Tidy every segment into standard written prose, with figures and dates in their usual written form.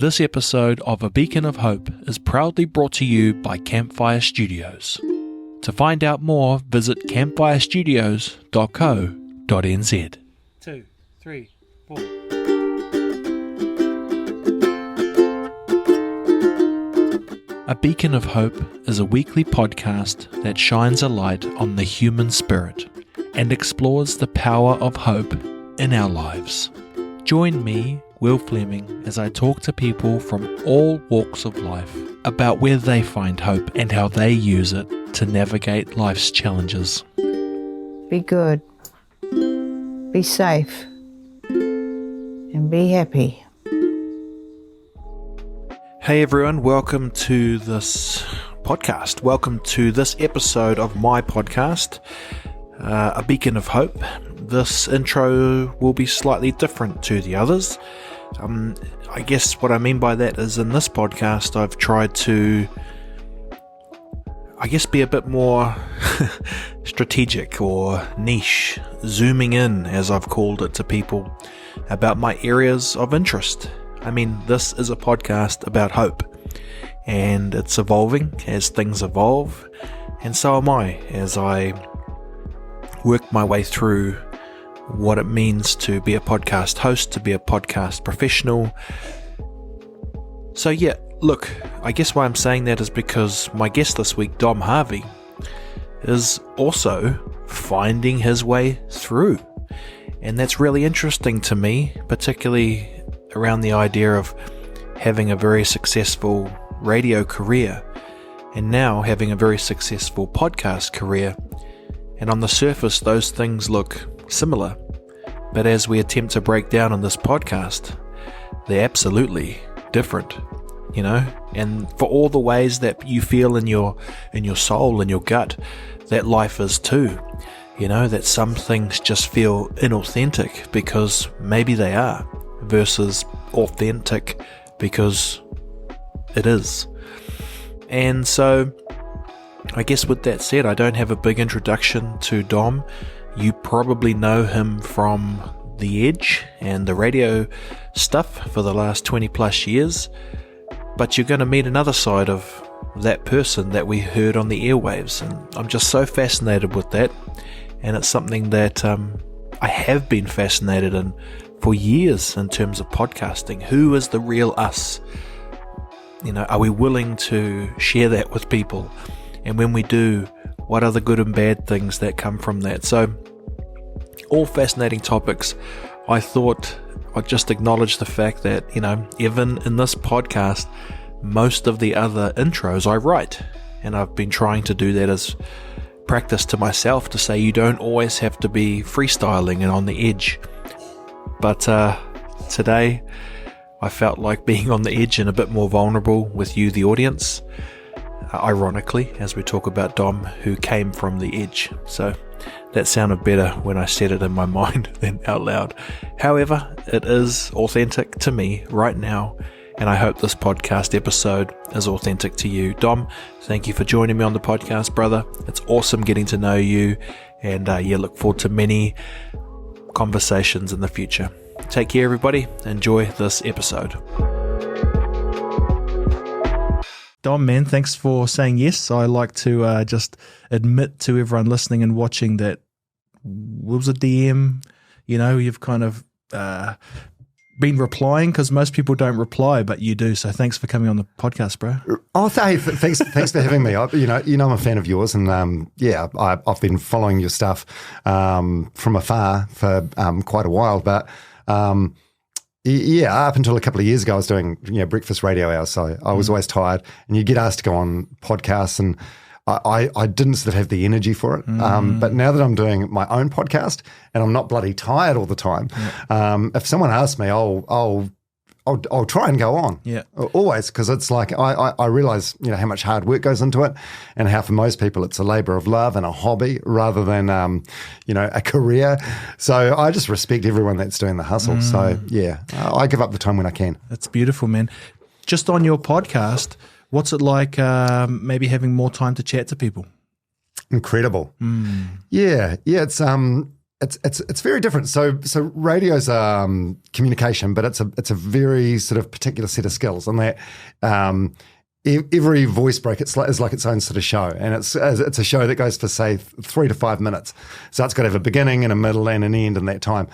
This episode of A Beacon of Hope is proudly brought to you by Campfire Studios. To find out more, visit campfirestudios.co.nz. 2, 3, 4. A Beacon of Hope is a weekly podcast that shines a light on the human spirit and explores the power of hope in our lives. Join me, Will Fleming, as I talk to people from all walks of life about where they find hope and how they use it to navigate life's challenges. Be good, be safe, and be happy. Hey everyone, welcome to this podcast. Welcome to this episode of my podcast, A Beacon of Hope. This intro will be slightly different to the others. I guess what I mean by that is in this podcast I've tried to, be a bit more strategic or niche, zooming in, as I've called it, to people about my areas of interest. I mean, this is a podcast about hope, and it's evolving as things evolve, and so am I as I work my way through what it means to be a podcast host, to be a podcast professional. So yeah, look, I guess why I'm saying that is because my guest this week, Dom Harvey, is also finding his way through. And that's really interesting to me, particularly around the idea of having a very successful radio career and now having a very successful podcast career. And on the surface, those things look similar, but as we attempt to break down on this podcast, they're absolutely different, you know. And for all the ways that you feel in your soul, in your gut, that life is too, you know, that some things just feel inauthentic because maybe they are, versus authentic because it is. And so I guess with that said, I don't have a big introduction to Dom. You probably know him from The Edge and the radio stuff for the last 20 plus years, but you're going to meet another side of that person that we heard on the airwaves, and I'm just so fascinated with that, and it's something that I have been fascinated in for years in terms of podcasting. Who is the real us? You know, are we willing to share that with people? And when we do, what are the good and bad things that come from that? So, all fascinating topics. I thought I'd just acknowledge the fact that, you know, even in this podcast, most of the other intros I write. And I've been trying to do that as practice to myself, to say you don't always have to be freestyling and on the edge. But today, I felt like being on the edge and a bit more vulnerable with you, the audience. Ironically, as we talk about Dom, who came from the edge. So that sounded better when I said it in my mind than out loud. However, it is authentic to me right now, and I hope this podcast episode is authentic to you. Dom, thank you for joining me on the podcast, brother. It's awesome getting to know you, and look forward to many conversations in the future. Take care, everybody. Enjoy this episode. Dom, man, thanks for saying yes. I like to just admit to everyone listening and watching that was a DM. You know, you've kind of been replying, because most people don't reply, but you do. So thanks for coming on the podcast, bro. Oh, thanks for having me. I'm a fan of yours, and I've been following your stuff from afar for quite a while, but. Up until a couple of years ago, I was doing breakfast radio hours, so I was always tired, and you get asked to go on podcasts, and I didn't sort of have the energy for it. But now that I'm doing my own podcast and I'm not bloody tired all the time, if someone asks me, I'll try and go on. Yeah, always, because it's like I realize how much hard work goes into it, and how for most people it's a labor of love and a hobby rather than a career. So I just respect everyone that's doing the hustle. So yeah, I give up the time when I can. That's beautiful, man. Just on your podcast, what's it like? Maybe having more time to chat to people. Incredible. Yeah. It's it's very different. So radio's communication, but it's a very sort of particular set of skills, and that every voice break is like its own sort of show, and it's a show that goes for say 3 to 5 minutes. So it's got to have a beginning and a middle and an end in that time.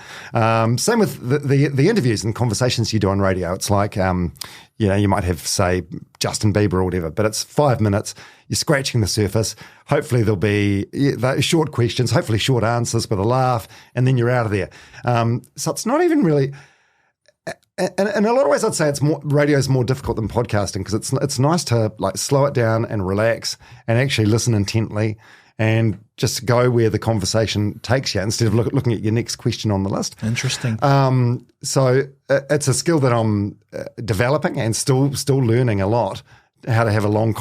Same with the interviews and conversations you do on radio. It's like you might have say Justin Bieber or whatever, but it's 5 minutes. You're scratching the surface. Hopefully there'll be short questions, hopefully short answers with a laugh, and then you're out of there. So it's not even really. And in a lot of ways, I'd say radio is more difficult than podcasting, because it's nice to like slow it down and relax and actually listen intently and just go where the conversation takes you instead of looking at your next question on the list. Interesting. So it's a skill that I'm developing and still learning a lot, how to have a long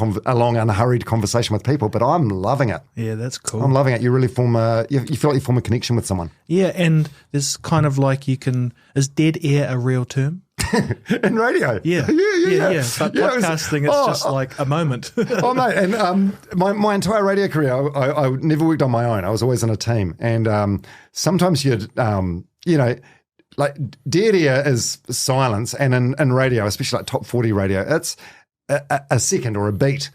unhurried conversation with people, but I'm loving it. Yeah, that's cool. I'm loving it. You really you feel like you form a connection with someone. Yeah, and there's kind of like is dead air a real term? In radio? Yeah. But podcasting, it's just like a moment. Oh, mate, and my entire radio career, I never worked on my own. I was always in a team, and sometimes you'd, like dead air is silence, and in radio, especially like top 40 radio, it's a second or a beat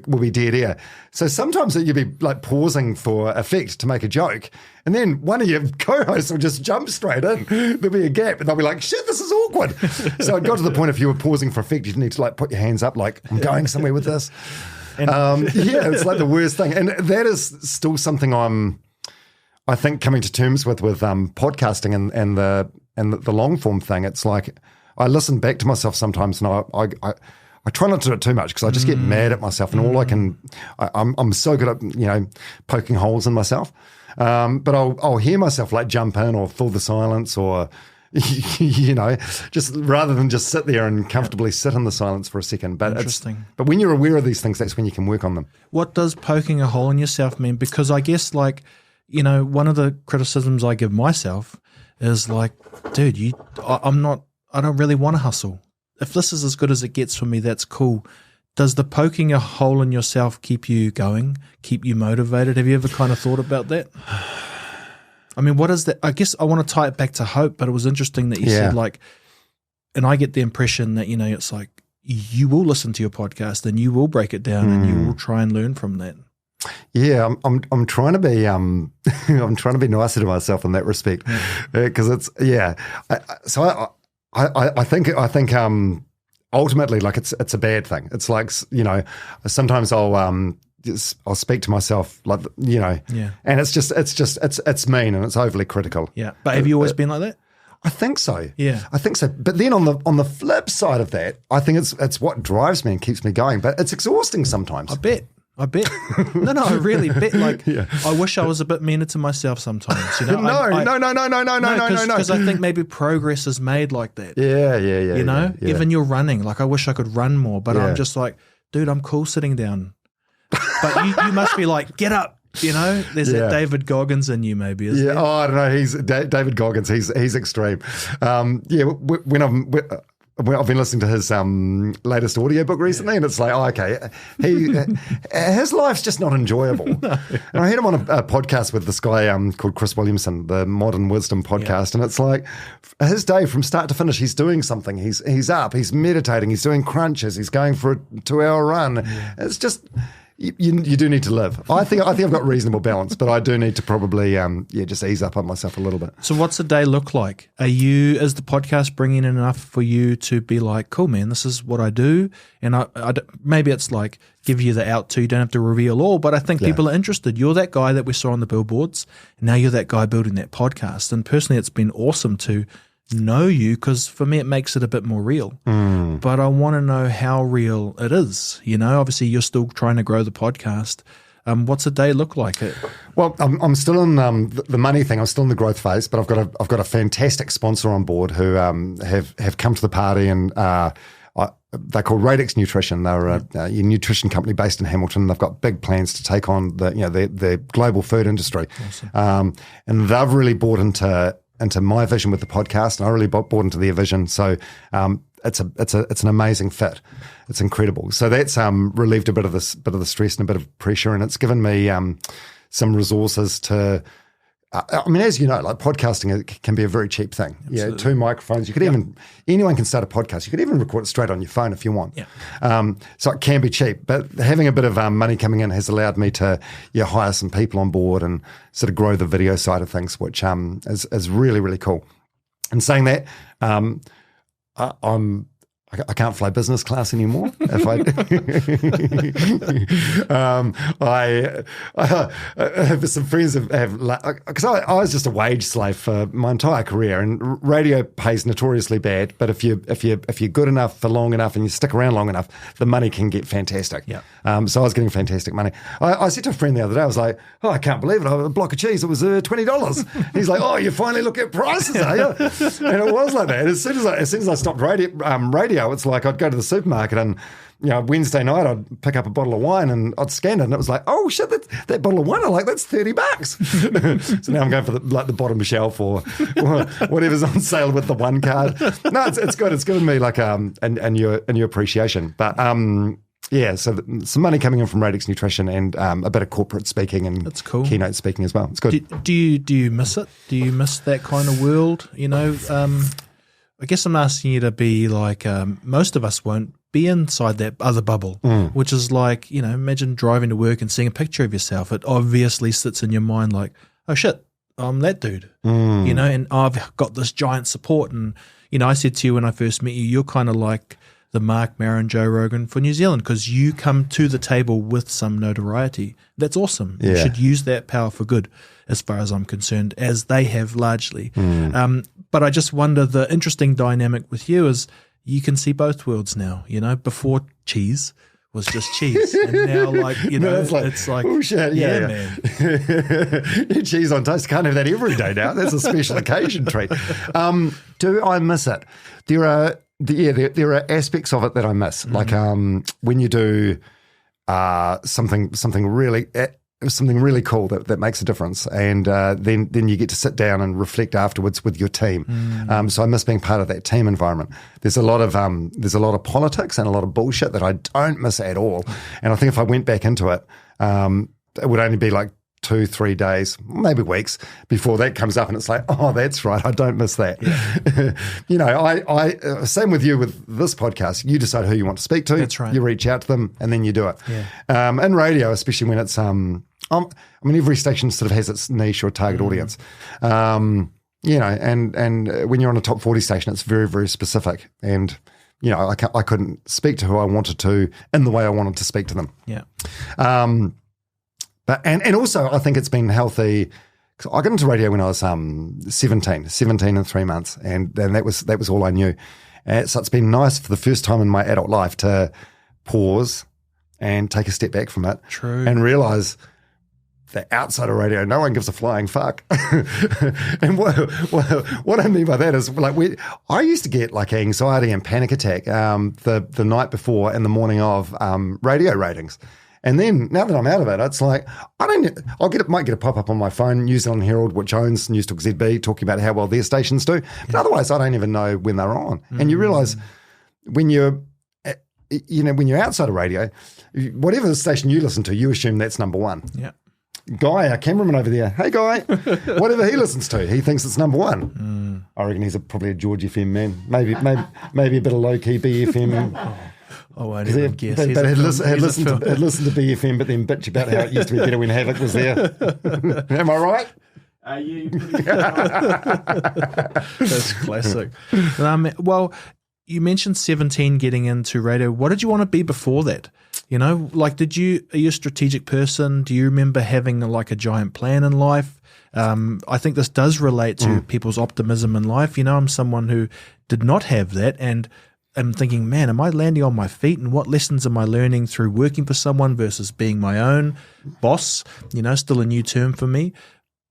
will be dead air. So sometimes you'll be like pausing for effect to make a joke, and then one of your co-hosts will just jump straight in. There'll be a gap, and they'll be like, shit, this is awkward. So it got to the point, if you were pausing for effect, you'd need to like put your hands up like, I'm going somewhere with this. It's like the worst thing. And that is still something I think coming to terms with podcasting and the long form thing. It's like I listen back to myself sometimes, and I try not to do it too much, because I just get mad at myself, and I'm so good at poking holes in myself. But I'll hear myself like jump in or fill the silence, or just rather than just sit there and comfortably sit in the silence for a second. But interesting. But when you're aware of these things, that's when you can work on them. What does poking a hole in yourself mean? Because I guess one of the criticisms I give myself is like, dude, I don't really want to hustle. If this is as good as it gets for me, that's cool. Does the poking a hole in yourself keep you going, keep you motivated? Have you ever kind of thought about that? I mean, what is that? I guess I want to tie it back to hope, but it was interesting that you said like, and I get the impression that, it's like you will listen to your podcast and you will break it down and you will try and learn from that. Yeah, I'm trying to be I'm trying to be nicer to myself in that respect, because I think ultimately, like it's a bad thing. It's like, sometimes I'll speak to myself like, and it's mean and it's overly critical. Yeah. But have you always been like that? I think so. Yeah. I think so. But then on the flip side of that, I think it's what drives me and keeps me going, but it's exhausting sometimes. I bet. No, I really bet. Like, I wish I was a bit meaner to myself sometimes. No. Because I think maybe progress is made like that. Yeah. Even you're running. Like, I wish I could run more, but I'm just like, dude, I'm cool sitting down. But you must be like, get up. There's that David Goggins in you, maybe. Isn't there? I don't know. He's David Goggins. He's extreme. When I've been listening to his latest audiobook recently, and it's like, his life's just not enjoyable. No. And I heard him on a podcast with this guy called Chris Williamson, the Modern Wisdom podcast, and it's like his day from start to finish, he's doing something. He's up, he's meditating, he's doing crunches, he's going for a 2-hour run. Yeah. It's just... You do need to live. I think I've got reasonable balance, but I do need to probably just ease up on myself a little bit. So what's a day look like? Is the podcast bringing in enough for you to be like, cool, man, this is what I do? And maybe it's like give you the out to, you don't have to reveal all, but I think people are interested. You're that guy that we saw on the billboards, and now you're that guy building that podcast. And personally, it's been awesome to know you, because for me it makes it a bit more real. But I want to know how real it is. Obviously you're still trying to grow the podcast. What's a day look like? Well, I'm still in the money thing. I'm still in the growth phase, but I've got a fantastic sponsor on board who have come to the party, and they're called Radix Nutrition. They're a nutrition company based in Hamilton. They've got big plans to take on the global food industry. Awesome. And they've really bought into my vision with the podcast, and I really bought into their vision. So it's an amazing fit. It's incredible. So that's relieved a bit of the stress and a bit of pressure, and it's given me some resources to I mean, as you know, like podcasting can be a very cheap thing. Yeah, 2 microphones. You could anyone can start a podcast. You could even record it straight on your phone if you want. Yeah. So it can be cheap, but having a bit of money coming in has allowed me to hire some people on board and sort of grow the video side of things, which is really, really cool. And saying that, I can't fly business class anymore. If I have some friends have because I was just a wage slave for my entire career, and radio pays notoriously bad. But if you're good enough for long enough and you stick around long enough, the money can get fantastic. Yeah. So I was getting fantastic money. I said to a friend the other day, I was like, "Oh, I can't believe it! A block of cheese, it was $20." He's like, "Oh, you finally look at prices, are you?" And it was like that. As soon as I stopped radio, it's like I'd go to the supermarket and, Wednesday night I'd pick up a bottle of wine and I'd scan it and it was like, oh shit, that bottle of wine that's $30. So now I'm going for the bottom shelf or whatever's on sale with the one card. No, it's good. It's given me like a new appreciation. But so some money coming in from Radix Nutrition and a bit of corporate speaking and that's cool. Keynote speaking as well. It's good. Do you miss it? Do you miss that kind of world? I guess I'm asking you to be like, most of us won't be inside that other bubble, which is like, imagine driving to work and seeing a picture of yourself. It obviously sits in your mind like, oh shit, I'm that dude, and I've got this giant support. And, I said to you when I first met you, you're kind of like the Mark Maron, Joe Rogan for New Zealand because you come to the table with some notoriety. That's awesome. Yeah. You should use that power for good as far as I'm concerned, as they have largely. But I just wonder, the interesting dynamic with you is you can see both worlds now. Before cheese was just cheese, and now it's like oh shit, yeah. Man. Cheese on toast, can't have that every day now. That's a special occasion treat. Do I miss it? There are aspects of it that I miss, like when you do something really cool that makes a difference, and then you get to sit down and reflect afterwards with your team. So I miss being part of that team environment. There's a lot of politics and a lot of bullshit that I don't miss at all. And I think if I went back into it, it would only be like 2-3 days, maybe weeks before that comes up, and it's like, oh, that's right, I don't miss that. Yeah. I same with you with this podcast. You decide who you want to speak to. That's right. You reach out to them, and then you do it. Yeah. And radio, especially when it's every station sort of has its niche or target audience. And when you're on a top 40 station, it's very, very specific. And I couldn't speak to who I wanted to in the way I wanted to speak to them. Yeah. But and also I think it's been healthy. Cause I got into radio when I was 17 and 3 months, and then that was all I knew. So it's been nice for the first time in my adult life to pause and take a step back from it. True. And realize that outside of radio, no one gives a flying fuck. And what I mean by that is, like, I used to get like anxiety and panic attack the night before and the morning of radio ratings. And then now that I'm out of it, it's like might get a pop up on my phone, New Zealand Herald, which owns News Talk ZB, talking about how well their stations do. But otherwise, I don't even know when they're on. And you realise when you're outside of radio, whatever the station you listen to, you assume that's number one. Yeah. Guy, our cameraman over there, hey Guy, whatever he listens to, he thinks it's number one. I reckon he's probably a George FM man, maybe a bit of low key BFM. I won't even guess. But had listened to BFM, but then bitch about how it used to be better when Havoc was there. Am I right? That's classic. Well, you mentioned 17 getting into radio. What did you want to be before that? Are you a strategic person? Do you remember having like a giant plan in life? I think this does relate to people's optimism in life. I'm someone who did not have that, and I'm thinking, man, am I landing on my feet? And what lessons am I learning through working for someone versus being my own boss? Still a new term for me.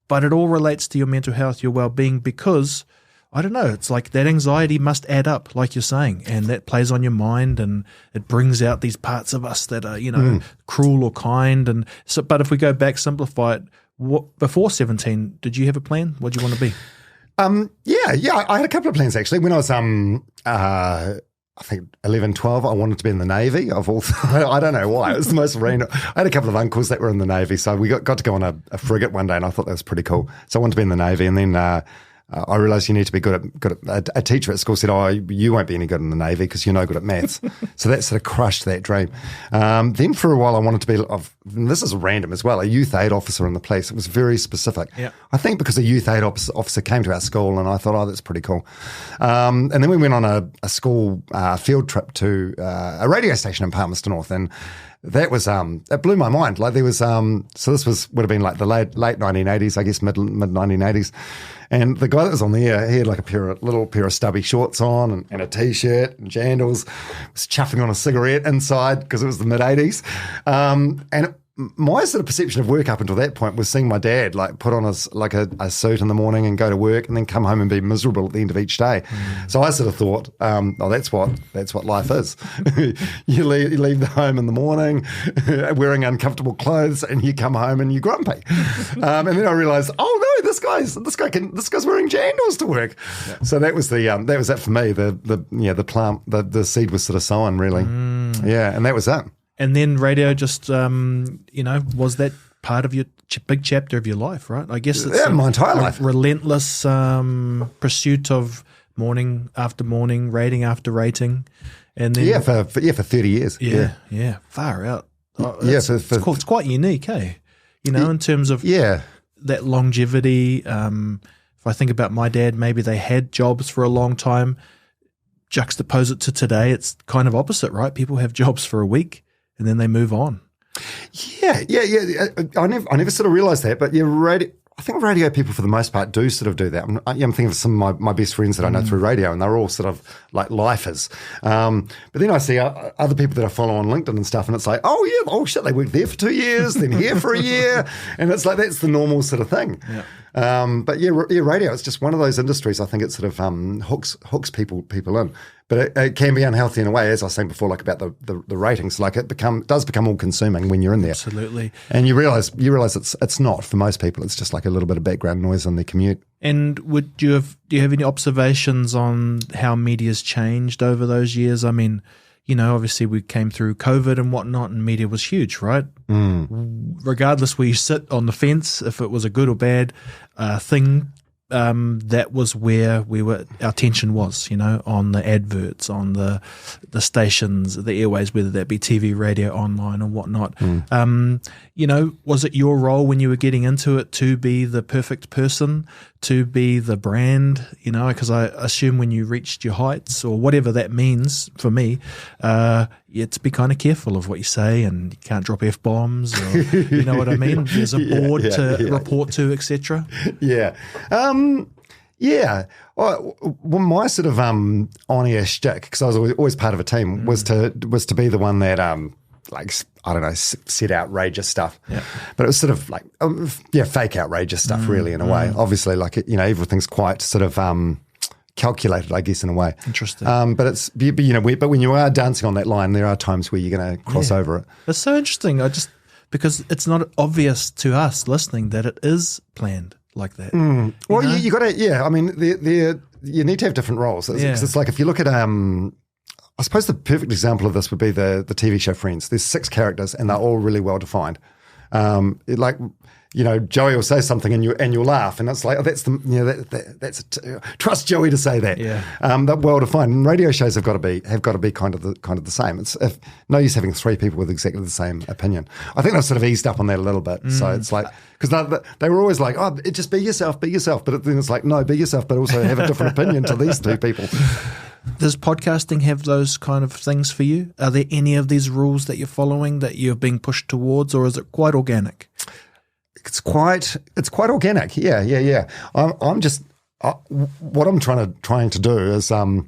But it all relates to your mental health, your well-being, because, I don't know, it's like that anxiety must add up, like you're saying, and that plays on your mind, and it brings out these parts of us that are, cruel or kind. And so, but if we go back, simplify it, before 17, did you have a plan? What do you want to be? Yeah. I had a couple of plans actually. When I was I think 11, 12, I wanted to be in the Navy. I don't know why. It was the most random. I had a couple of uncles that were in the Navy, so we got to go on a frigate one day, and I thought that was pretty cool. So I wanted to be in the Navy, and then I realised you need to be good at. A teacher at school said, "Oh, you won't be any good in the Navy because you're no good at maths." So that sort of crushed that dream. Then for a while, I wanted to be. And this is random as well. A youth aid officer in the police. It was very specific. Yeah. I think because a youth aid officer came to our school, and I thought, "Oh, that's pretty cool." And then we went on a school field trip to a radio station in Palmerston North, and that was it blew my mind. Like there was so this would have been like the late 1980s, I guess mid 1980s. And the guy that was on the air, he had like a little pair of stubby shorts on and a t-shirt and jandals, was chuffing on a cigarette inside because it was the mid 80s. And my sort of perception of work up until that point was seeing my dad like put on a suit in the morning and go to work and then come home and be miserable at the end of each day. So I sort of thought, that's what life is. you leave the home in the morning wearing uncomfortable clothes, and you come home and you're grumpy. And then I realised, oh no, this guy's wearing jandals to work. Yeah. So that was it for me. The seed was sort of sown really. Yeah, and that was it. And then radio just, was that part of your big chapter of your life, right? I guess it's my entire life. Relentless pursuit of morning after morning, rating after rating. And then for 30 years. Yeah, far out. It's quite unique, hey? In terms of that longevity. If I think about my dad, maybe they had jobs for a long time. Juxtapose it to today, it's kind of opposite, right? People have jobs for a week and then they move on. Yeah. I never sort of realised that, but I think radio people for the most part do sort of do that. I'm thinking of some of my best friends that I know through radio, and they're all sort of like lifers. But then I see other people that I follow on LinkedIn and stuff, and it's like, oh shit, they worked there for 2 years, then here for a year, and it's like that's the normal sort of thing. Yeah. But radio, it's just one of those industries. I think it sort of hooks people in. But it can be unhealthy in a way, as I was saying before, like about the ratings. Like it does become all consuming when you're in there. Absolutely. And you realise it's not for most people. It's just like a little bit of background noise on their commute. And do you have any observations on how media's changed over those years? I mean, obviously we came through COVID and whatnot, and media was huge, right? Regardless where you sit on the fence, if it was a good or bad thing, that was where our attention was, on the adverts, on the stations, the airways, whether that be TV, radio, online or whatnot. Was it your role when you were getting into it to be the perfect person, to be the brand, because I assume when you reached your heights or whatever that means for me, you have to be kind of careful of what you say, and you can't drop F-bombs, or you know what I mean? There's a board to report to, etc. Yeah. Well, my sort of on-air shtick, because I was always part of a team, was to be the one that said outrageous stuff. Yeah. But it was sort of like fake outrageous stuff, really, in a way. Obviously, everything's quite sort of calculated, I guess, in a way. Interesting. But but when you are dancing on that line, there are times where you're going to cross over it. It's so interesting. Because it's not obvious to us listening that it is planned like that. Well, you got to, I mean, you need to have different roles. It's like if you look at, I suppose the perfect example of this would be the TV show Friends. There's 6 characters and they're all really well defined. Joey will say something and you'll laugh, and it's like, trust Joey to say that. Yeah. They're well defined. And radio shows have got to be kind of the same. It's no use having 3 people with exactly the same opinion. I think they've sort of eased up on that a little bit. So it's like, because they were always like, just be yourself. But then it's like, no, be yourself, but also have a different opinion to these 2 people. Does podcasting have those kind of things for you? Are there any of these rules that you're following that you're being pushed towards, or is it quite organic? It's quite organic. Yeah. I'm just what I'm trying to do is I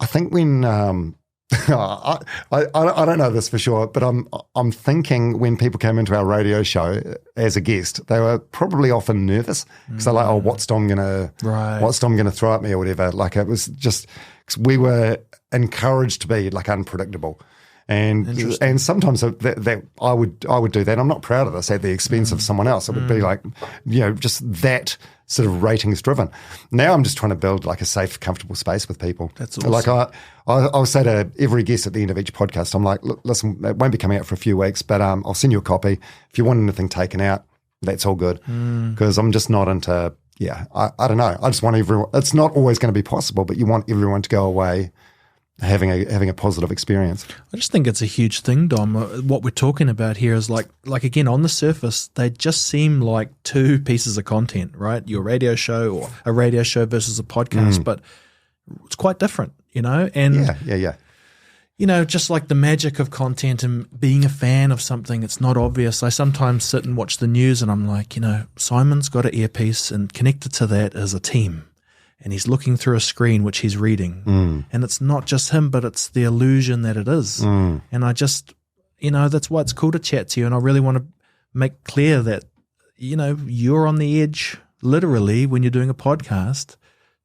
think when I don't know this for sure, but I'm thinking when people came into our radio show as a guest, they were probably often nervous because they're like, what's Dom gonna throw at me or whatever. Like it was just cause we were encouraged to be like unpredictable. And sometimes that I would do that. I'm not proud of this at the expense of someone else. It would be like, just that sort of ratings driven. Now I'm just trying to build like a safe, comfortable space with people. That's awesome. Like I'll say to every guest at the end of each podcast, I'm like, look, listen, it won't be coming out for a few weeks, but I'll send you a copy. If you want anything taken out, that's all good. Because I'm just not into, I don't know. I just want everyone, it's not always going to be possible, but you want everyone to go away having a positive experience. I just think it's a huge thing, Dom. What we're talking about here is like again, on the surface, they just seem like two pieces of content, right? Your radio show or a radio show versus a podcast, but it's quite different, And Yeah. Just like the magic of content and being a fan of something, it's not obvious. I sometimes sit and watch the news and I'm like, Simon's got an earpiece and connected to that is a team. And he's looking through a screen which he's reading. And it's not just him, but it's the illusion that it is. And I just, that's why it's cool to chat to you. And I really want to make clear that, you're on the edge, literally, when you're doing a podcast,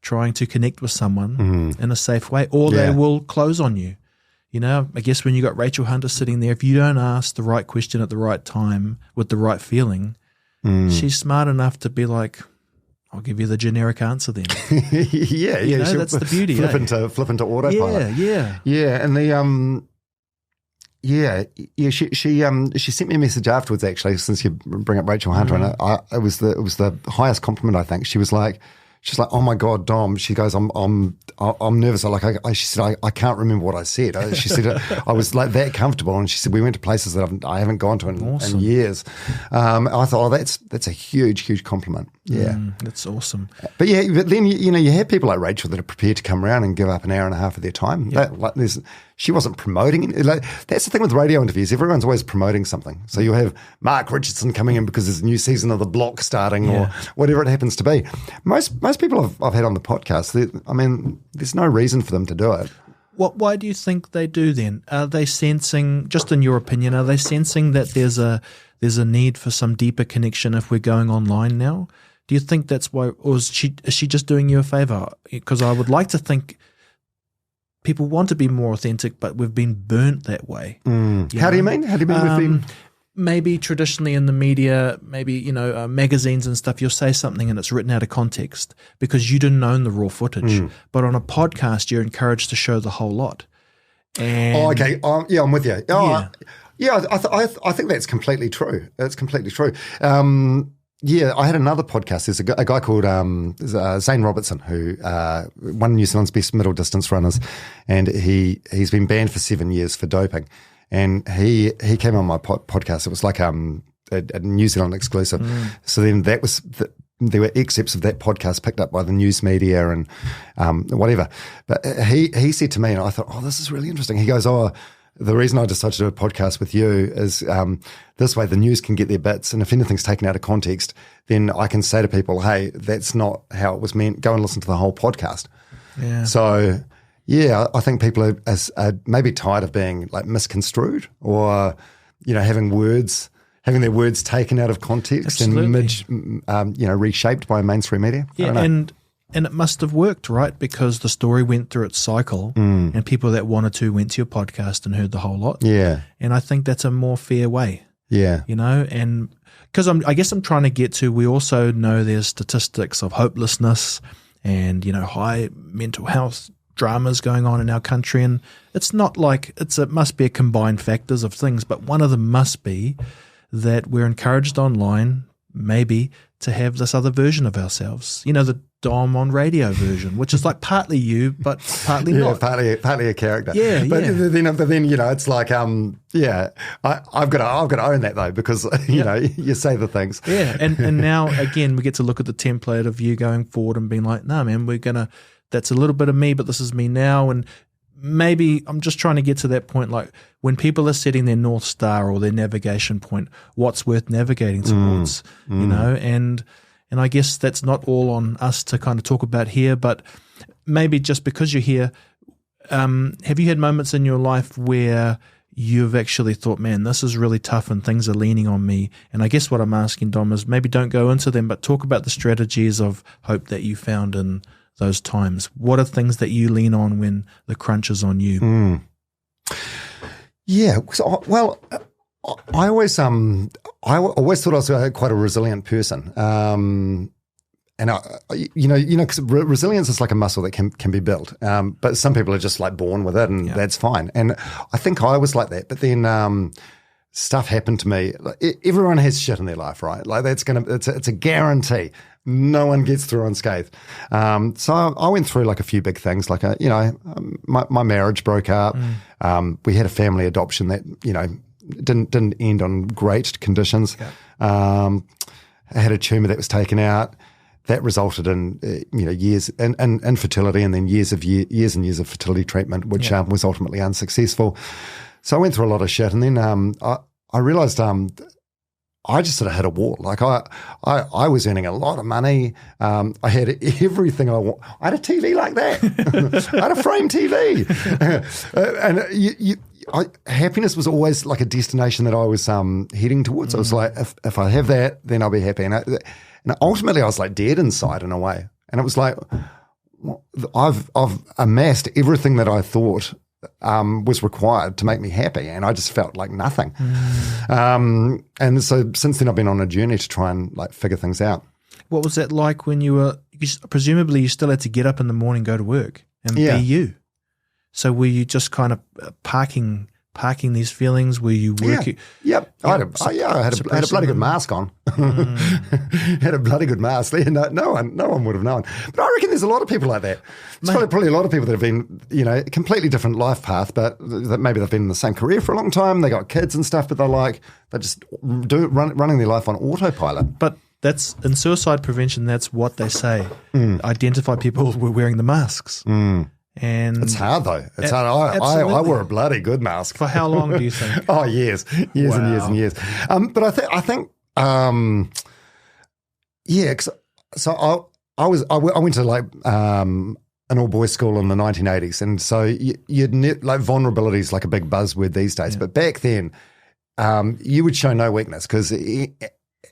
trying to connect with someone in a safe way, or they will close on you. I guess when you got Rachel Hunter sitting there, if you don't ask the right question at the right time with the right feeling, she's smart enough to be like, I'll give you the generic answer then. yeah. That's the beauty. Flip into autopilot. Yeah. And the she sent me a message afterwards actually, since you bring up Rachel Hunter, and it was the highest compliment I think. She's like, oh my God, Dom. She goes, I'm nervous. She said, I can't remember what I said. She said, I was like that comfortable. And she said, we went to places that I haven't gone to in years. I thought, that's a huge, huge compliment. Yeah. That's awesome. But then, you have people like Rachel that are prepared to come around and give up an hour and a half of their time. She wasn't promoting it. That's the thing with radio interviews. Everyone's always promoting something. So you'll have Mark Richardson coming in because there's a new season of The Block starting or whatever it happens to be. Most people I've had on the podcast, there's no reason for them to do it. Why do you think they do then? Are they sensing, just in your opinion, are they sensing that there's a need for some deeper connection if we're going online now? Do you think that's why, or is she just doing you a favor? Because I would like to think people want to be more authentic, but we've been burnt that way. How do you mean? How do you mean we've been? Maybe traditionally in the media, magazines and stuff, you'll say something and it's written out of context because you didn't own the raw footage. But on a podcast, you're encouraged to show the whole lot. And okay. I'm with you. I think that's completely true. That's completely true. I had another podcast. There's a guy called Zane Robertson, who one of New Zealand's best middle distance runners, and he's been banned for 7 years for doping. And he came on my podcast. It was like a New Zealand exclusive. So then there were excerpts of that podcast picked up by the news media and whatever. But he said to me, and I thought, this is really interesting. He goes, the reason I decided to do a podcast with you is this way the news can get their bits, and if anything's taken out of context, then I can say to people, hey, that's not how it was meant. Go and listen to the whole podcast. Yeah. So, I think people are maybe tired of being like misconstrued or, having their words taken out of context. Absolutely. And reshaped by mainstream media. Yeah, and it must have worked, right? Because the story went through its cycle and people that wanted to went to your podcast and heard the whole lot. Yeah. And I think that's a more fair way. Yeah. And because I guess I'm trying to get to, we also know there's statistics of hopelessness and, high mental health dramas going on in our country. And it's not like it must be a combined factors of things, but one of them must be that we're encouraged online, maybe, to have this other version of ourselves. The Dom on radio version, which is like partly you, but partly not. Partly a character. Yeah, but then it's like I've got to own that though, because you say the things. Yeah, and now again we get to look at the template of you going forward and being like, no, man, that's a little bit of me, but this is me now. And maybe I'm just trying to get to that point, like when people are setting their North Star or their navigation point, what's worth navigating towards, and I guess that's not all on us to kind of talk about here, but maybe just because you're here, have you had moments in your life where you've actually thought, man, this is really tough and things are leaning on me? And I guess what I'm asking, Dom, is maybe don't go into them, but talk about the strategies of hope that you found in those times. What are things that you lean on when the crunch is on you? Yeah, well, I always thought I was quite a resilient person, because resilience is like a muscle that can be built. But some people are just like born with it, and that's fine. And I think I was like that. But then stuff happened to me. Like, everyone has shit in their life, right? Like it's a guarantee. No one gets through unscathed. So I went through like a few big things. Like my marriage broke up. We had a family adoption that didn't end on great conditions. I had a tumor that was taken out. That resulted in years in infertility, and then years and years of fertility treatment, which was ultimately unsuccessful. So I went through a lot of shit, and then I realised I just sort of hit a wall. Like I was earning a lot of money. I had everything I want. I had a TV like that. I had a frame TV, and happiness was always like a destination that I was heading towards. I was like, if I have that, then I'll be happy. And ultimately, I was like dead inside in a way. And it was like, I've amassed everything that I thought was required to make me happy, and I just felt like nothing. And so since then, I've been on a journey to try and like figure things out. What was that like when presumably you still had to get up in the morning, go to work, and be you? So were you just kind of parking these feelings? Were you working? Yep. I had a bloody good mask on. Had a bloody good mask. No one would have known. But I reckon there's a lot of people like that. There's probably a lot of people that have been, completely different life path, but that maybe they've been in the same career for a long time. They got kids and stuff, but they're just running their life on autopilot. But that's in suicide prevention. That's what they say. Identify people who are wearing the masks. And it's hard though. It's hard. I wore a bloody good mask. For how long do you think? Oh, years and years and years. But I think, so I went to like an all boys school in the 1980s, and so like vulnerability is like a big buzzword these days. But back then, you would show no weakness because.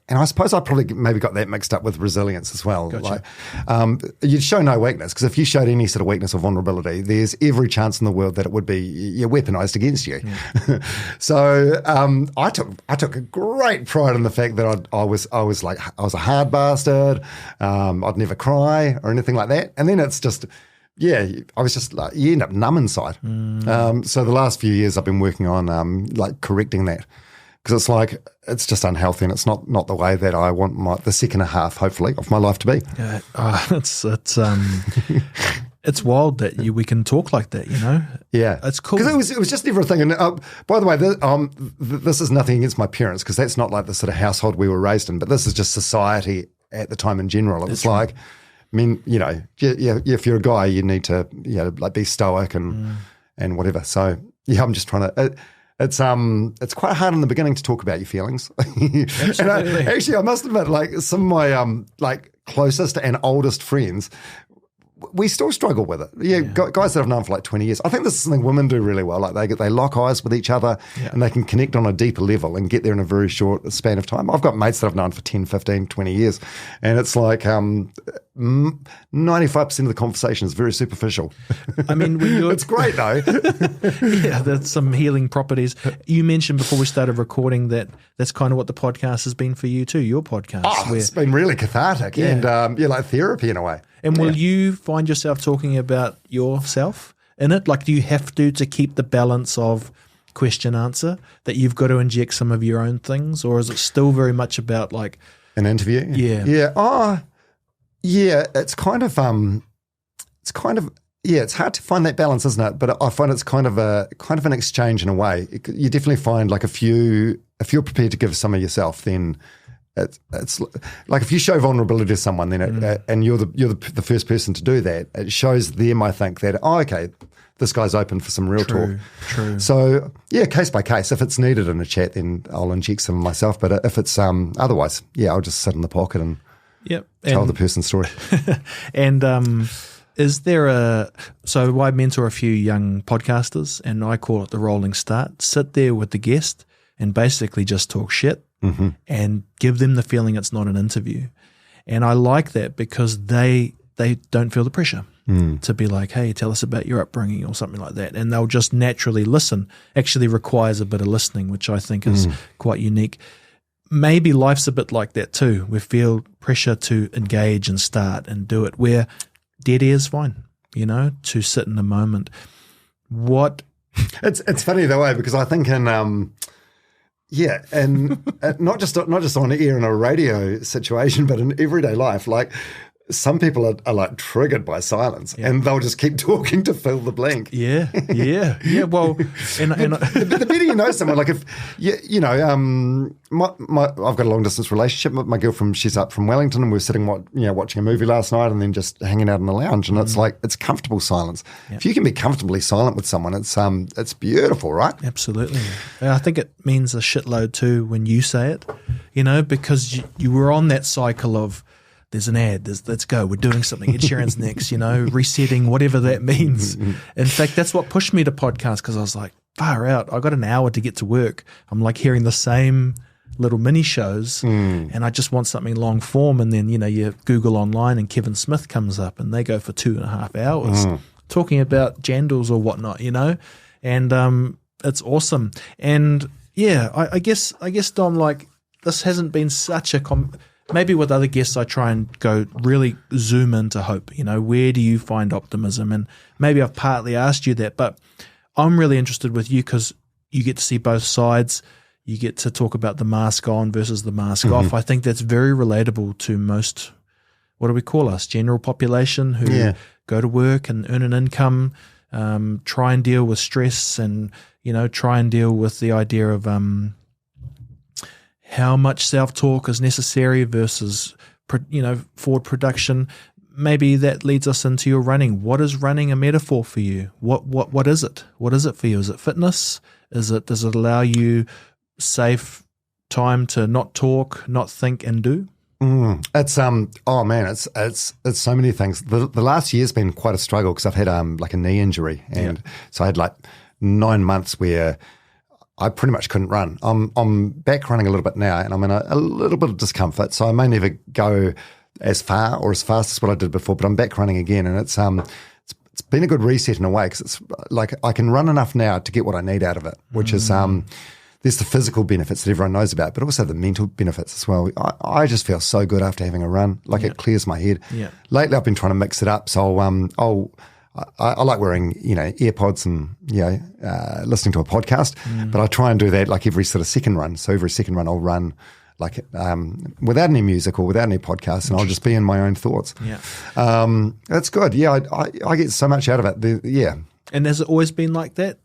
And I suppose I probably maybe got that mixed up with resilience as well. Gotcha. Like, you'd show no weakness because if you showed any sort of weakness or vulnerability, there's every chance in the world that it would be weaponized against you. Yeah. So I took a great pride in the fact that I was a hard bastard. I'd never cry or anything like that. And then it's just. Yeah, I was just like, you end up numb inside. So the last few years I've been working on like correcting that. Because it's like, it's just unhealthy, and it's not the way that I want the second half, hopefully, of my life to be. Yeah, it's wild that we can talk like that, Yeah. It's cool. Because it was just never a thing. And by the way, this is nothing against my parents, because that's not like the sort of household we were raised in, but this is just society at the time in general. It was like, I mean, if you're a guy, you need to, like be stoic and whatever. So, yeah, I'm just trying to... It's quite hard in the beginning to talk about your feelings. And I must admit, like some of my like closest and oldest friends, we still struggle with it. Yeah, guys that I've known for like 20 years. I think this is something women do really well. Like they lock eyes with each other and they can connect on a deeper level and get there in a very short span of time. I've got mates that I've known for 10, 15, 20 years. And it's like 95% of the conversation is very superficial. I mean, it's great though. Yeah, there's some healing properties. You mentioned before we started recording that that's kind of what the podcast has been for you too, your podcast. Oh, it's been really cathartic and like therapy in a way. And will you find yourself talking about yourself in it? Like, do you have to keep the balance of question answer, that you've got to inject some of your own things, or is it still very much about like an interview? Yeah. Yeah. Oh, yeah. It's kind of it's hard to find that balance, isn't it? But I find it's kind of an exchange in a way. You definitely find like if you're prepared to give some of yourself, then it's like if you show vulnerability to someone, then and you're the first person to do that, it shows them, I think, that okay, this guy's open for some real talk. True. So yeah, case by case. If it's needed in a chat, then I'll inject some of myself. But if it's otherwise, I'll just sit in the pocket and tell the person's story. And is there so I mentor a few young podcasters, and I call it the rolling start. Sit there with the guest and basically just talk shit. And give them the feeling it's not an interview. And I like that because they don't feel the pressure to be like, hey, tell us about your upbringing or something like that. And they'll just naturally listen. Actually requires a bit of listening, which I think is quite unique. maybe life's a bit like that too. We feel pressure to engage and start and do it, where dead air is fine, to sit in the moment. It's funny though, because I think in and not just on air in a radio situation, but in everyday life, like some people are like triggered by silence, and they'll just keep talking to fill the blank. Yeah. Well, the better you know someone, like if I've got a long distance relationship with my girlfriend. She's up from Wellington, and we were sitting watching a movie last night, and then just hanging out in the lounge. And it's like it's comfortable silence. Yeah. If you can be comfortably silent with someone, it's beautiful, right? Absolutely. I think it means a shitload too when you say it, because you were on that cycle of. There's an ad, let's go, we're doing something, Ed Sheeran's next, resetting, whatever that means. In fact, that's what pushed me to podcast, because I was like, far out, I got an hour to get to work. I'm like hearing the same little mini shows, and I just want something long form. And then, you Google online and Kevin Smith comes up, and they go for 2.5 hours talking about jandals or whatnot, and it's awesome. And yeah, I guess Dom, like, this hasn't been such a maybe with other guests, I try and go really zoom into hope. Where do you find optimism? And maybe I've partly asked you that, but I'm really interested with you because you get to see both sides. You get to talk about the mask on versus the mask off. I think that's very relatable to most, what do we call us, general population who go to work and earn an income, try and deal with stress and, try and deal with the idea of how much self-talk is necessary versus, forward production. Maybe that leads us into your running. What is running a metaphor for you? What is it? What is it for you? Is it fitness? Does it allow you safe time to not talk, not think, and do? It's it's so many things. The last year's been quite a struggle because I've had like a knee injury, and so I had like 9 months where I pretty much couldn't run. I'm back running a little bit now, and I'm in a little bit of discomfort, so I may never go as far or as fast as what I did before, but I'm back running again, and it's been a good reset in a way, because it's like I can run enough now to get what I need out of it, which is there's the physical benefits that everyone knows about, but also the mental benefits as well. I just feel so good after having a run, like it clears my head. Yeah. Lately, I've been trying to mix it up, so I like wearing, AirPods and, listening to a podcast, but I try and do that like every sort of second run. So every second run I'll run like without any music or without any podcast, and I'll just be in my own thoughts. Yeah, that's good. Yeah, I get so much out of it. And has it always been like that?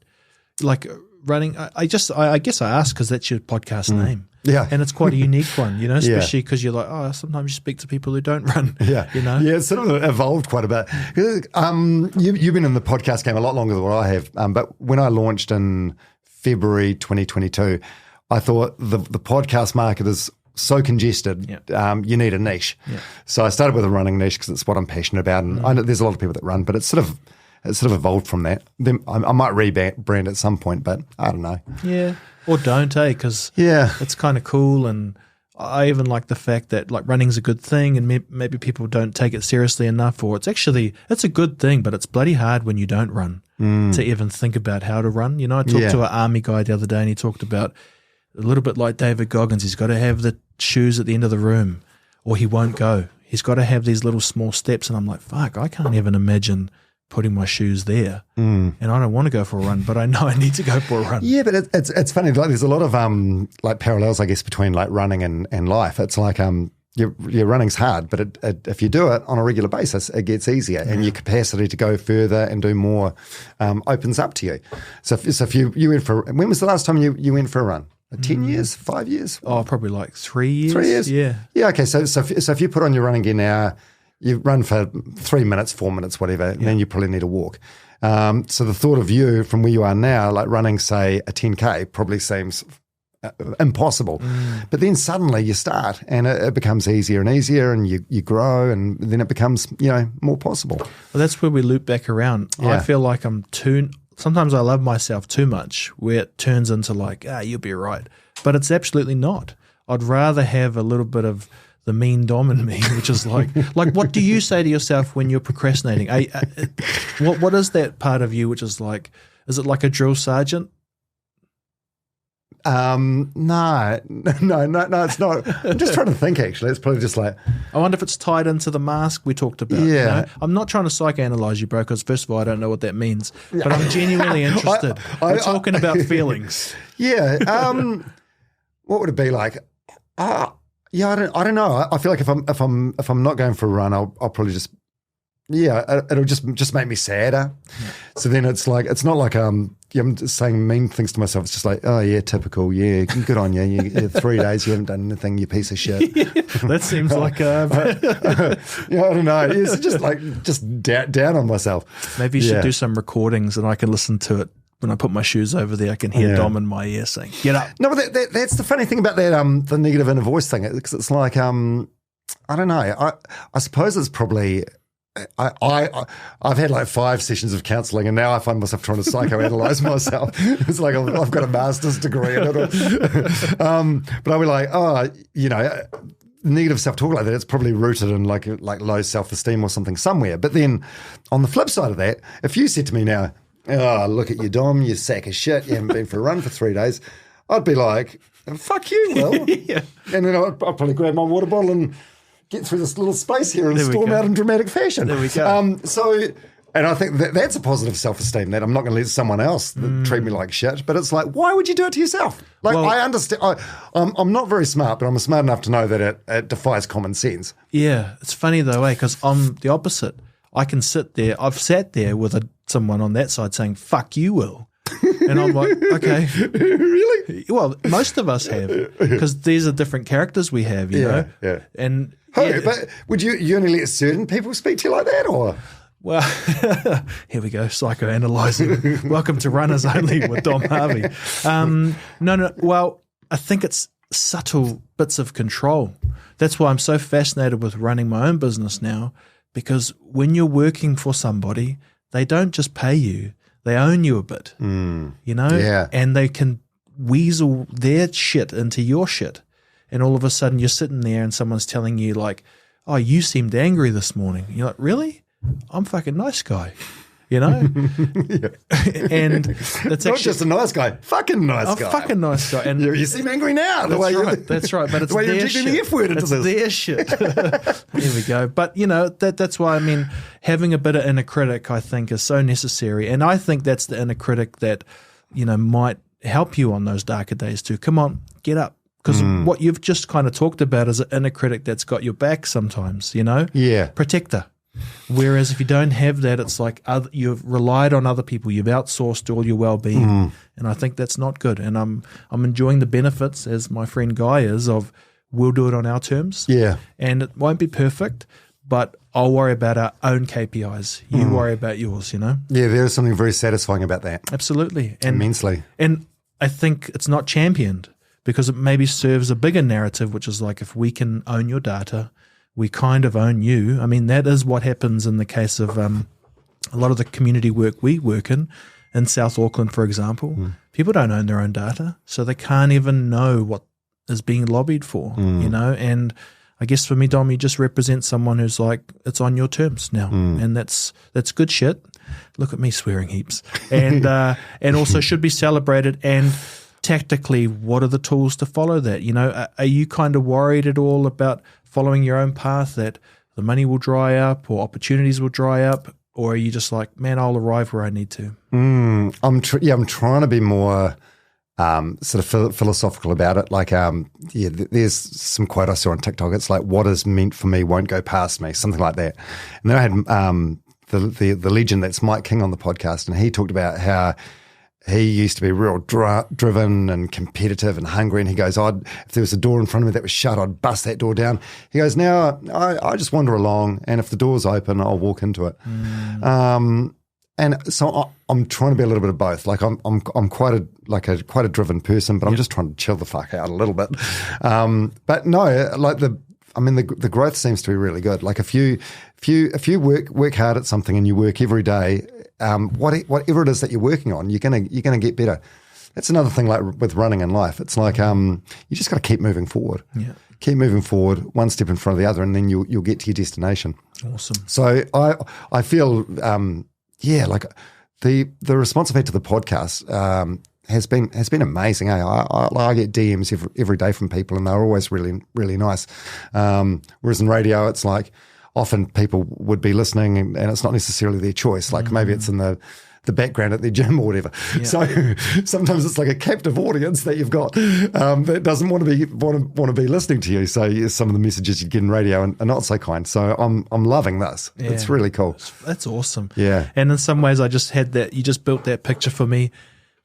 Like running? I guess I asked because that's your podcast name. Yeah. And it's quite a unique one, especially because you're like, sometimes you speak to people who don't run. Yeah. Yeah, it's sort of evolved quite a bit. You've been in the podcast game a lot longer than what I have. But when I launched in February 2022, I thought the podcast market is so congested, you need a niche. Yeah. So I started with a running niche because it's what I'm passionate about. And I know there's a lot of people that run, but it's sort of evolved from that. Then I might rebrand at some point, but I don't know. Yeah. Or don't, because it's kind of cool. And I even like the fact that like running's a good thing, and maybe people don't take it seriously enough, or it's a good thing, but it's bloody hard when you don't run to even think about how to run. I talked to an army guy the other day, and he talked about a little bit like David Goggins. He's got to have the shoes at the end of the room or he won't go. He's got to have these little small steps. And I'm like, fuck, I can't even imagine putting my shoes there, and I don't want to go for a run, but I know I need to go for a run. Yeah, but it's funny. Like, there's a lot of like parallels, I guess, between like running and life. It's like your running's hard, but if you do it on a regular basis, it gets easier, and your capacity to go further and do more opens up to you. So if you went for, when was the last time you went for a run? 10 years, 5 years? Oh, probably like 3 years. 3 years? Yeah. Yeah. Okay. So if you put on your running gear now, you run for 3 minutes, 4 minutes, whatever, and then you probably need a walk. So the thought of you from where you are now, like running, say, a 10K probably seems impossible. But then suddenly you start and it becomes easier and easier, and you grow, and then it becomes, more possible. Well, that's where we loop back around. Yeah. I feel like sometimes I love myself too much, where it turns into like, you'll be right. But it's absolutely not. I'd rather have a little bit of the mean Dom in me, which is like what do you say to yourself when you're procrastinating? What is that part of you which is like, is it like a drill sergeant? No, it's not. I'm just trying to think, actually. It's probably just like, I wonder if it's tied into the mask we talked about. Yeah. You know? I'm not trying to psychoanalyze you, bro, because first of all, I don't know what that means, but I'm genuinely interested. We're talking about feelings. yeah. What would it be like? Yeah, I don't know. I feel like if I'm not going for a run, I'll probably just, it'll just make me sadder. Yeah. So then it's like, it's not like I'm just saying mean things to myself. It's just like, oh yeah, typical. Yeah, good on you. You 3 days you haven't done anything. You piece of shit. That seems like yeah, I don't know. It's just like down on myself. Maybe you should do some recordings and I can listen to it. When I put my shoes over there, I can hear Dom in my ear saying, "Get up." No, but that's the funny thing about that the negative inner voice thing, because it's like I don't know. I suppose it's probably I've had like 5 sessions of counselling, and now I find myself trying to psychoanalyze myself. It's like I've got a master's degree in it. But I'll be like, negative self-talk like that, it's probably rooted in like low self-esteem or something somewhere. But then on the flip side of that, if you said to me now, oh, look at you, Dom, you sack of shit, you haven't been for a run for 3 days, I'd be like, fuck you, Will. Yeah. And then I'd probably grab my water bottle and get through this little space here and storm out in dramatic fashion. There we go. And I think that's a positive self-esteem, that I'm not going to let someone else treat me like shit. But it's like, why would you do it to yourself? Like, I understand. I'm not very smart, but I'm smart enough to know that it defies common sense. Yeah, it's funny though, because I'm the opposite. I can sit there. I've sat there with someone on that side saying, fuck you, Will. And I'm like, okay. Really? Well, most of us have, because these are different characters we have, you know? Yeah. And but would you only let certain people speak to you like that, or? Well, here we go, psychoanalyzing. Welcome to Runners Only with Dom Harvey. No. Well, I think it's subtle bits of control. That's why I'm so fascinated with running my own business now, because when you're working for somebody, they don't just pay you, they own you a bit, you know? Yeah. And they can weasel their shit into your shit. And all of a sudden you're sitting there and someone's telling you like, oh, you seemed angry this morning. You're like, really? I'm fucking nice guy, you know? And that's not just a nice guy, fucking nice guy. Fucking nice guy. And you seem angry now. That's right. But it's the way you're their injecting shit. the F word into it's this. Their shit. There we go. But, you know, that's why, I mean, having a bit of inner critic, I think, is so necessary. And I think that's the inner critic that, you know, might help you on those darker days too. Come on, get up. Because what you've just kind of talked about is an inner critic that's got your back sometimes, you know? Yeah. Protector. Whereas if you don't have that, it's like you've relied on other people. You've outsourced all your well-being. And I think that's not good. And I'm enjoying the benefits, as my friend Guy is, of we'll do it on our terms. Yeah. And it won't be perfect, but I'll worry about our own KPIs. You worry about yours, you know? Yeah, there is something very satisfying about that. Absolutely. And, immensely. And I think it's not championed because it maybe serves a bigger narrative, which is like, if we can own your data, we kind of own you. I mean, that is what happens in the case of a lot of the community work we work in South Auckland, for example. People don't own their own data, so they can't even know what is being lobbied for, you know? And I guess for me, Dom, you just represent someone who's like, it's on your terms now. And that's good shit. Look at me swearing heaps. And also should be celebrated. And tactically, what are the tools to follow that? You know, are you kind of worried at all about following your own path, that the money will dry up or opportunities will dry up? Or are you just like, man, I'll arrive where I need to? I'm trying to be more sort of philosophical about it. Like, there's some quote I saw on TikTok. It's like, what is meant for me won't go past me, something like that. And then I had the legend that's Mike King on the podcast, and he talked about how he used to be real driven and competitive and hungry. And he goes, if there was a door in front of me that was shut, I'd bust that door down. He goes, now I just wander along, and if the door's open, I'll walk into it. And so I'm trying to be a little bit of both. Like I'm quite a driven person, but I'm just trying to chill the fuck out a little bit. But no, like the growth seems to be really good. Like if you work hard at something and you work every day, whatever it is that you're working on, you're gonna get better. That's another thing, like with running in life. It's like you just got to keep moving forward. Yeah. Keep moving forward, one step in front of the other, and then you'll get to your destination. Awesome. So I feel like the response I've had to the podcast, has been amazing. I get DMs every day from people, and they're always really, really nice. Whereas in radio, it's like often people would be listening, and it's not necessarily their choice. Like maybe it's in the background at their gym or whatever. Yeah. So sometimes it's like a captive audience that you've got that doesn't want to be listening to you. So some of the messages you get in radio are not so kind. So I'm loving this. Yeah. It's really cool. That's awesome. Yeah. And in some ways, I just had that. You just built that picture for me.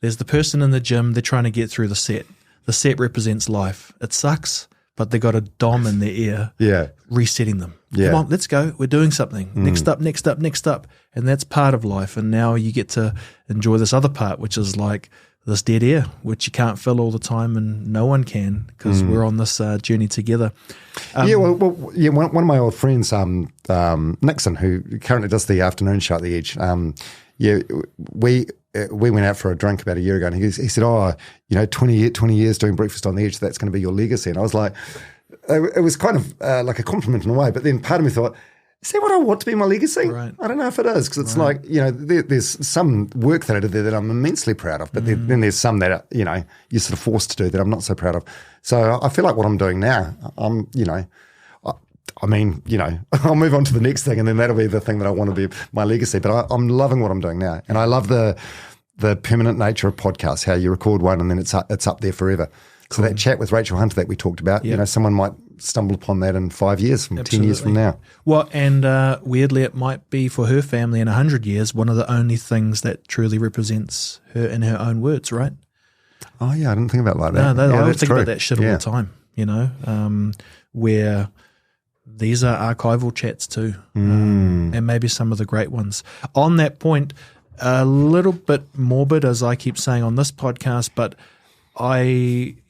There's the person in the gym. They're trying to get through the set. The set represents life. It sucks, but they got a Dom in their ear. Yeah. Resetting them. Yeah. Come on, let's go. We're doing something. Next up. And that's part of life. And now you get to enjoy this other part, which is like this dead air, which you can't fill all the time, and no one can, because we're on this journey together. One of my old friends, Nixon, who currently does the afternoon show at the Edge, we went out for a drink about a year ago, and he said, 20 years doing Breakfast on the Edge, that's going to be your legacy. And I was like, it was kind of like a compliment in a way, but then part of me thought, is that what I want to be my legacy? Right. I don't know if it is, because it's like, there's some work that I did there that I'm immensely proud of, but then there's some that, you're sort of forced to do that I'm not so proud of. So I feel like what I'm doing now, I'll move on to the next thing, and then that'll be the thing that I want to be my legacy. But I'm loving what I'm doing now, and I love the permanent nature of podcasts, how you record one and then it's up there forever. So that chat with Rachel Hunter that we talked about, someone might stumble upon that in 5 years, 10 years from now. Well, and weirdly, it might be for her family in 100 years, one of the only things that truly represents her in her own words, right? Oh, yeah, I didn't think about it like that. No, I always think about that shit all the time, where these are archival chats too, and maybe some of the great ones. On that point, a little bit morbid, as I keep saying on this podcast, but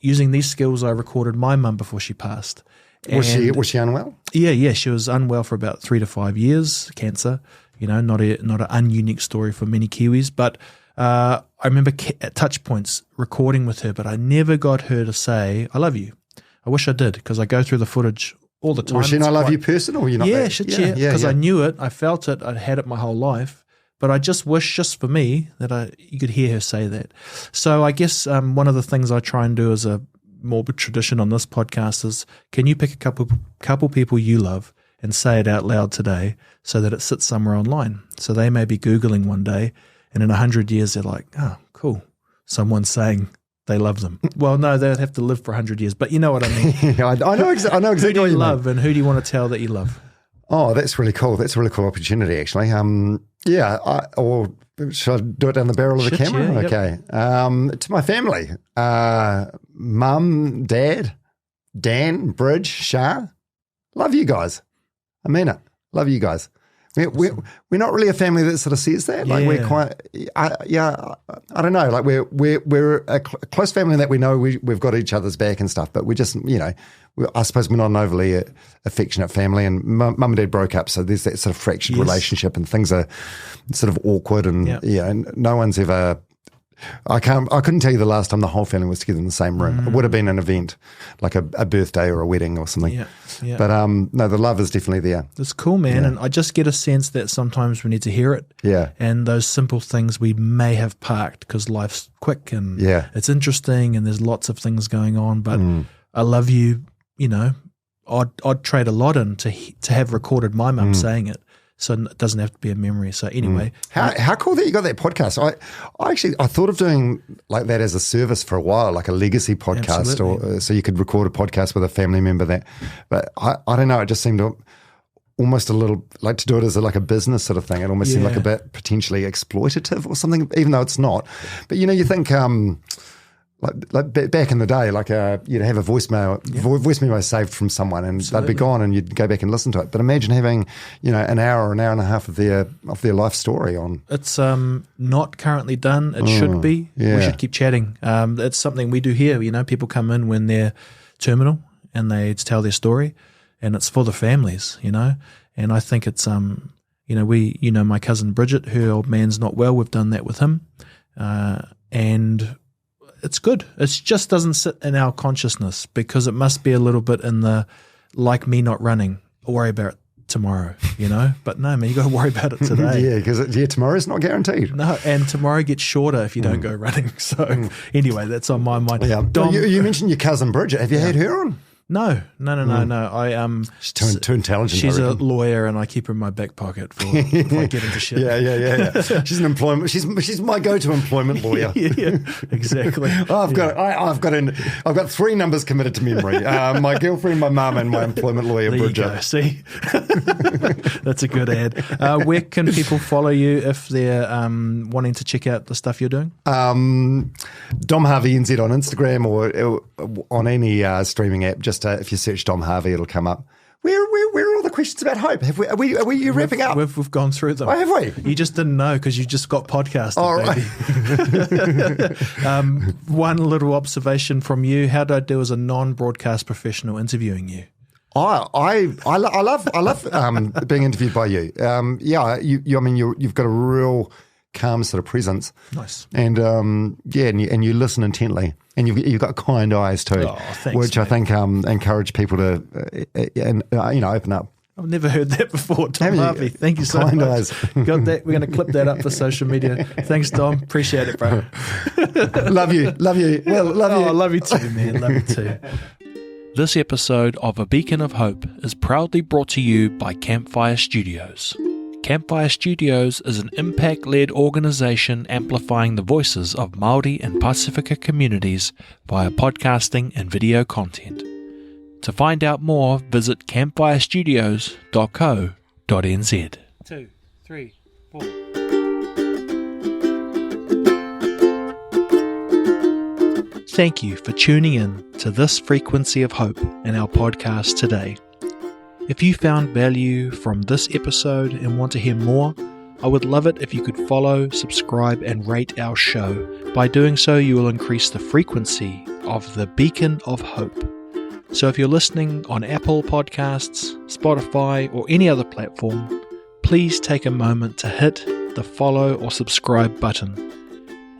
using these skills, I recorded my mum before she passed. Was she unwell? Yeah. She was unwell for about 3 to 5 years, cancer. Not an ununique story for many Kiwis. But I remember at touch points recording with her, but I never got her to say, "I love you." I wish I did, because I go through the footage all the time. Was she not love you person, or you not? Yeah, because I knew it, I felt it, I'd had it my whole life. But I just wish, just for me, that you could hear her say that. So I guess one of the things I try and do as a morbid tradition on this podcast is, can you pick a couple people you love and say it out loud today, so that it sits somewhere online? So they may be Googling one day, and in 100 years they're like, oh, cool, someone's saying they love them. Well, no, they'd have to live for 100 years, but you know what I mean. I know exactly who do what you you love, mean. and who do you want to tell that you love? Oh, that's really cool. That's a really cool opportunity, actually. Or should I do it down the barrel of the camera? Yeah, okay. To my family, Mum, Dad, Dan, Bridge, Shah, love you guys. I mean it. Love you guys. We're not really a family that sort of says that. Like we're quite, I don't know. Like we're a close family in that we know we've got each other's back and stuff. But we just, I suppose we're not an overly affectionate family. And mum and dad broke up, so there's that sort of fractured relationship, and things are sort of awkward. And and no one's ever. I couldn't tell you the last time the whole family was together in the same room. It would have been an event, like a birthday or a wedding or something. Yeah. But no, the love is definitely there. It's cool, man. And I just get a sense that sometimes we need to hear it. Yeah. And those simple things we may have parked because life's quick and it's interesting and there's lots of things going on. But I love you, I'd trade a lot in to have recorded my mum saying it. So it doesn't have to be a memory. So anyway. How cool that you got that podcast. I thought of doing like that as a service for a while, like a legacy podcast, or so you could record a podcast with a family member but I don't know, it just seemed almost a little like to do it as like a business sort of thing. It almost seemed like a bit potentially exploitative or something, even though it's not. But you think like back in the day, like you'd have a voice memo saved from someone, and they'd be gone, and you'd go back and listen to it. But imagine having, an hour or an hour and a half of their life story on. It's not currently done. It should be. Yeah. We should keep chatting. It's something we do here. People come in when they're terminal and they tell their story, and it's for the families. And I think it's my cousin Bridget, her old man's not well. We've done that with him, and it's good. It just doesn't sit in our consciousness because it must be a little bit in the, like me not running, I'll worry about it tomorrow, But no, man, you got to worry about it today. Yeah, because tomorrow's not guaranteed. No, and tomorrow gets shorter if you don't go running. So anyway, that's on my mind. Yeah. Dom, You mentioned your cousin Bridget. Have you had her on? No. I She's too intelligent. She's a lawyer, and I keep her in my back pocket for if I get into shit. Yeah. She's an employment. She's my go-to employment lawyer. yeah, exactly. I've got 3 numbers committed to memory. My girlfriend, my mum, and my employment lawyer, There Bridget. you go. See, that's a good ad. Where can people follow you if they're wanting to check out the stuff you're doing? Dom Harvey NZ on Instagram or on any streaming app. Just if you search Dom Harvey, it'll come up. Where are all the questions about hope? Are we wrapping up? We've gone through them. Oh, have we? You just didn't know because you just got podcasted. Oh, baby. One little observation from you: how did I do as a non-broadcast professional interviewing you? I love being interviewed by you. You've got a real calm sort of presence. Nice. And and you listen intently, and you've got kind eyes too, thanks, which mate. I think encourage people to open up. I've never heard that before, Dom Harvey. Thank you so Kind much. eyes. Got that? We're going to clip that up for social media. Thanks, Dom. Appreciate it, bro. Love you. Well, love you. I love you too, man. Love you too. This episode of A Beacon of Hope is proudly brought to you by Campfire Studios. Campfire Studios is an impact-led organisation amplifying the voices of Māori and Pasifika communities via podcasting and video content. To find out more, visit campfirestudios.co.nz. 2, 3, 4. Thank you for tuning in to this frequency of hope in our podcast today. If you found value from this episode and want to hear more, I would love it if you could follow, subscribe, and rate our show. By doing so, you will increase the frequency of the Beacon of Hope. So if you're listening on Apple Podcasts, Spotify, or any other platform, please take a moment to hit the follow or subscribe button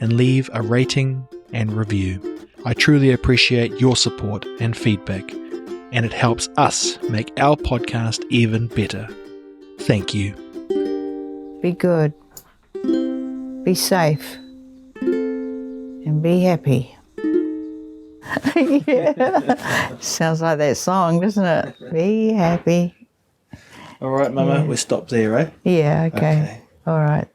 and leave a rating and review. I truly appreciate your support and feedback, and it helps us make our podcast even better. Thank you. Be good. Be safe. And be happy. Yeah. Sounds like that song, doesn't it? Be happy. All right, Mama, we stop there, eh? Yeah, okay. All right.